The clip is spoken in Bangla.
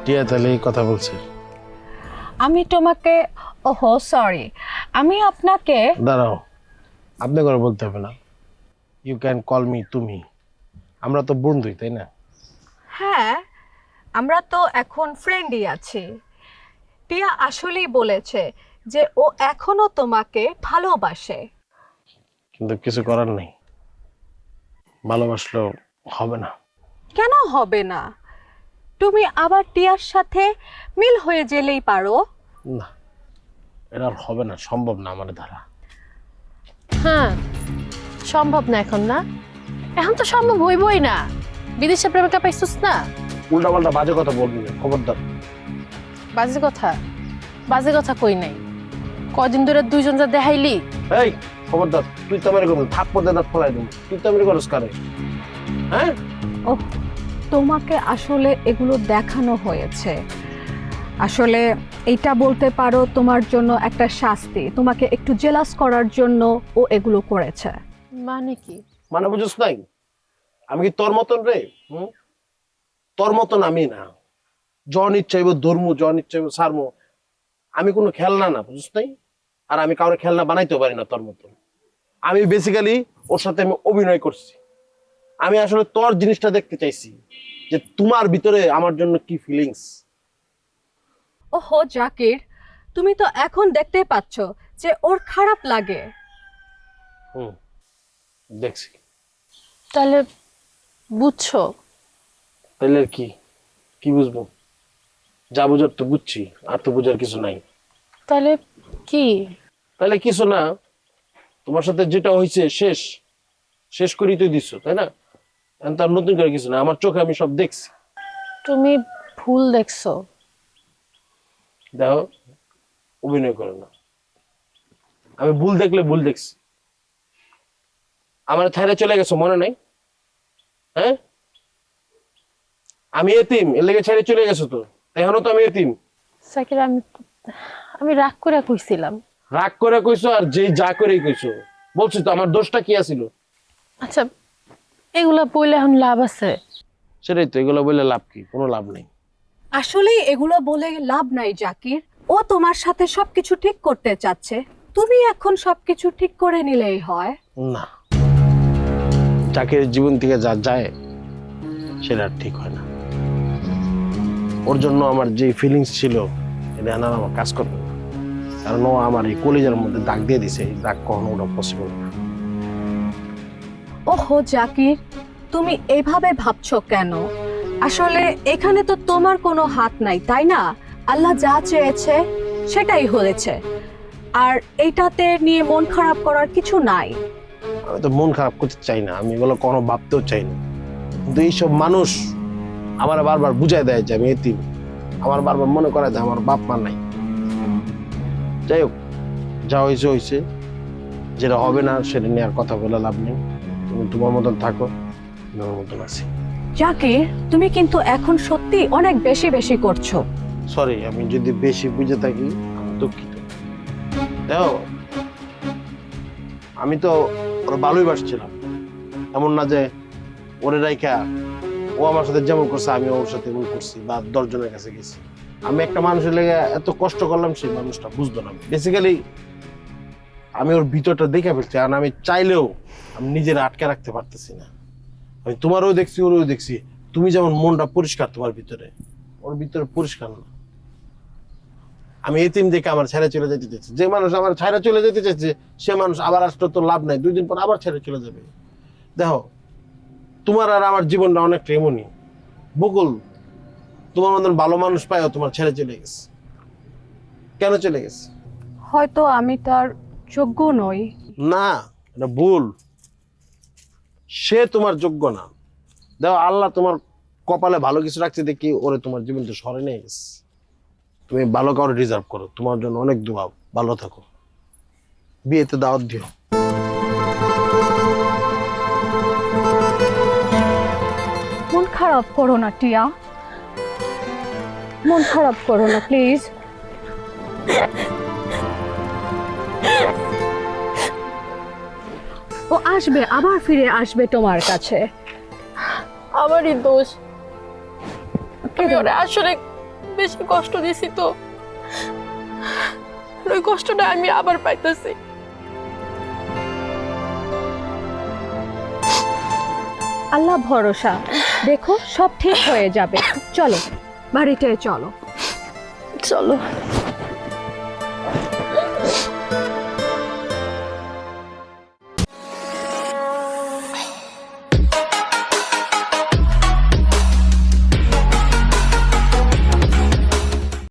টিয়া তাহলে এই কথা বলছে? আমি তোমাকে ওহো সরি, আমি আপনাকে দাঁড়াও, আপনি করে বলতে হবে না। ইউ ক্যান কল মি তুমি। আমরা তো বন্ধুই, তাই না? হ্যাঁ, আমরা তো এখন ফ্রেন্ডই আছি। টিয়া আসলেই বলেছে যে ও এখনো তোমাকে ভালোবাসে। কিন্তু কিছু করার নেই, ভালোবাসলেও হবে না। কেন হবে না? তুমি আবার টিয়ার সাথে মিল হয়ে গেলেই পারো। না, এটা আর হবে না, সম্ভব না আমার দ্বারা। হ্যাঁ, সম্ভব না এখন, না এখন তো সম্ভব হইবই না। বিদেশে প্রেমিকা পাইছিস না? উল্টা পাল্টা বাজে কথা বলবি না, খবরদার। বাজে কথা? বাজে কথা কই নাই। কদিন ধরে দুইজন যা দেখাইলি। এই খবরদার, তুই তো মেরে করবি, থাপ পড়তে দাঁত ফলাই দেবো। তুই তো মেরে করস কারে? হ্যাঁ, ও, তোমাকে আসলে এগুলো দেখানো হয়েছে। আসলে এটা বলতে পারো তোমার জন্য একটা শাস্তি, তোমাকে একটু জেলাস করার জন্য ও এগুলো করেছে। মানে কি? মানে বুঝছ নাই? আমি কি তোর মতন রে? তোর মতন আমি না। জন ইচ্ছাইব ধর্ম, জন ইচ্ছাইব সারমো। আমি কোনো খেলনা না, বুঝছ নাই? আর আমি কাউরে খেলনা বানাইতে পারি না তোর মতন। আমি বেসিক্যালি ওর সাথে আমি অভিনয় করছি। আমি আসলে তোর জিনিসটা দেখতে চাইছি, যে তোমার ভিতরে আমার জন্য কি ফিলিংস। ওহো জাকির, তুমি তো এখন দেখতে পাচ্ছ যে ওর খারাপ লাগে। দেখছি। তাহলে বুঝছো? তাহলে আর কি কি বুঝবো? যা বুঝার তো বুঝছি, আর তো বুঝার কিছু নাই। তাহলে কি? তাহলে কিছু না, তোমার সাথে যেটা হয়েছে শেষ শেষ করেই তো দিচ্ছ, তাই না? এখন তার নতুন করে কিছু না, আমার চোখে আমি সব দেখছি। তুমি ভুল দেখছো। দেখো, অভিনয় করে না। আমি ভুল দেখলে ভুল দেখছি। আমার থাইরে চলে গেছো, মনে নাই? হ্যাঁ, আমি এতিম, এর লেগে ছেড়ে চলে গেছো তো। এখনো তো আমি এতিম। সাকির, আমি আমি রাগ করে কইছিলাম। রাগ করে কইছো, আর যেই যা করেই কইছো। বলছি তো আমার দোষটা কি আছিল। আচ্ছা, এগুলা বইলে এখন লাভ আছে? সেটাই তো, এগুলো বললে লাভ কি? কোনো লাভ নেই। আসলে এগুলো বলে লাভ নাই জাকির। ও তোমার সাথে সবকিছু ঠিক করতে চাচ্ছে, তুমি এখন সবকিছু ঠিক করে নিলেই হয়। না, চাকরির জীবন থেকে যা যায় সেটা আর ঠিক হয় না। ওর জন্য আমার যে ফিলিংস ছিল, এটা না আমার কাজ করবে না। কারণ ও আমার এই কলিজার মধ্যে দাগ দিয়ে দিছে, এই দাগ কখনো ওটা পসিবল না। ওহো জাকির, তুমি এইভাবে ভাবছো কেন? আসলে এখানে তো তোমার কোনো হাত নাই, তাই না? আল্লাহ যা চেয়েছে সেটাই হয়েছে। আর এইটাতে নিয়ে মন খারাপ করার কিছু নাই। আমি তো মন খারাপ করতে চাই না, আমি এগুলো কোনো ভাবতেও চাই না। কিন্তু এইসব মানুষ আমার বারবার বুঝাই দেয় যে আমি এতিম। আমার বারবার মনে করায় দেয় আমার বাপ মা নাই। যাই হোক, যা হয়েছে হয়েছে, যেটা হবে না সেটা নিয়ে আর কথা বলে লাভ নেই। তুমি তোমার মতন থাকো, আমি আমার মতন আছি। জাকির, তুমি কিন্তু এখন সত্যি অনেক বেশি বেশি করছো। সরি, আমি যদি বেশি বুঝে থাকি আমি দুঃখিত। দেখো, আমি তো ওরা ভালোই বাসছিলাম। এমন না যে ওরে রাইখা ও আমার সাথে যেমন করছে আমি ওর সাথে এমন করছি, বা 10 জনের কাছে গেছি। আমি একটা মানুষের লেগে এত কষ্ট করলাম, সেই মানুষটা বুঝতো না। বেসিক্যালি আমি ওর ভিতরটা দেখে ফেলছি, আর আমি চাইলেও আমি নিজের আটকে রাখতে পারতেছি না। আমি তোমারও দেখছি, ওরও দেখছি। তুমি যেমন মনটা পরিষ্কার তোমার ভিতরে, ওর ভিতরে পরিষ্কার না। আমি এতিম দেখে আমার ছেড়ে চলে যেতে চাইছি। যে মানুষ আমার ছেড়ে চলে যেতে চাইছে, সে মানুষ আবার আসলে তো লাভ নাই, 2 দিন পর আবার ছেড়ে চলে যাবে। দেখো, তোমার আর আমার জীবনটা অনেকটা এমনই। বকুল, তোমার মতন ভালো মানুষ পাইও তোমার ছেড়ে চলে গেছে। কেন চলে গেছে? হয়তো আমি তার যোগ্য নই। না, এটা ভুল। সে তোমার যোগ্য না। দেখো, আল্লাহ তোমার কপালে ভালো কিছু রাখছে দেখি ওরে তোমার জীবন তো সরে নিয়ে গেছে। তুমি ভালো কাউরে রিজার্ভ করো, তোমার জন্য অনেক দোয়া। ভালো থাকো, বিয়েতে দাওয়াত দিও। মন খারাপ করো না টিয়া, মন খারাপ করো না প্লিজ। ও আসবে, আবার ফিরে আসবে তোমার কাছে। আমারই দোষ। আমি ওরে আসলে বেশি কষ্ট দিছি তো, ওই কষ্টটা আমি আবার পাইতেছি। আল্লাহ ভরসা, দেখো সব ঠিক হয়ে যাবে। চলো বাড়িতে চলো। চলো।